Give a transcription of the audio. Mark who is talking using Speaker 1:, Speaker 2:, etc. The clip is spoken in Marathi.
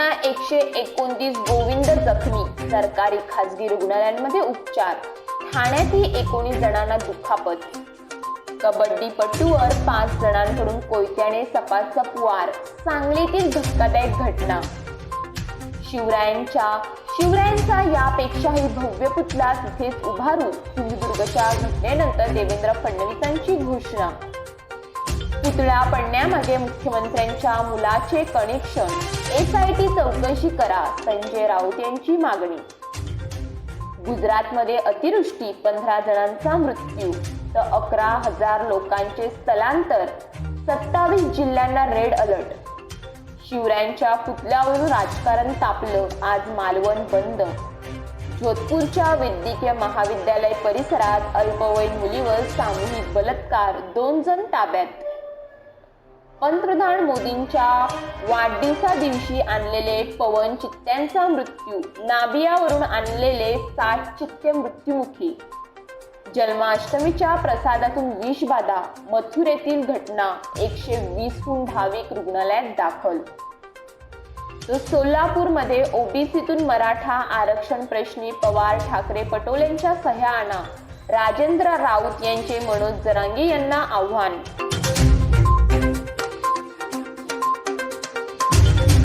Speaker 1: असताना 129 गोविंद जखमी, सरकारी खासगी रुग्णालयांमध्ये उपचार, ठाण्यातही 19 जणांना दुखापत. कबड्डीपटूवर 5 जणांकडून कोयत्याने सपासप वार, सांगलीतील धक्कादायक घटना. शिवरायांचा यापेक्षाही भव्य पुतळा तिथेच उभारून सिंधुदुर्गच्या घटनेनंतर देवेंद्र फडणवीसांची घोषणा. पुतळा पडण्यामागे मुख्यमंत्र्यांच्या मुलाचे कनेक्शन, SIT चौकशी करा, संजय राऊत यांची मागणी. गुजरातमध्ये अतिवृष्टी, 15 जणांचा मृत्यू तर 11,000 लोकांचे स्थलांतर, 27 जिल्ह्यांना रेड अलर्ट. शिवरायांच्या पुतळ्यावरून राजकारण तापलं, आज मालवण बंद. जोधपूरच्या वैद्यकीय महाविद्यालय परिसरात अल्पवयीन मुलीवर सामूहिक बलात्कार, 2 जण ताब्यात. पंतप्रधान मोदींच्या वाढदिवसादिवशी आणलेले पवन चित्त्यांचा मृत्यू, नाबियावरून आणलेले 60 चित्ते मृत्युमुखी. जन्माष्टमीच्या प्रसादातून विषबाधा, मथुरेतील घटना, 120हून भाविक रुग्णालयात दाखल. तर सोलापूरमध्ये ओबीसीतून मराठा आरक्षण प्रश्नी पवार ठाकरे पटोलेंच्या सह्या आणा, राजेंद्र राऊत यांचे मनोज जरांगे यांना आव्हान.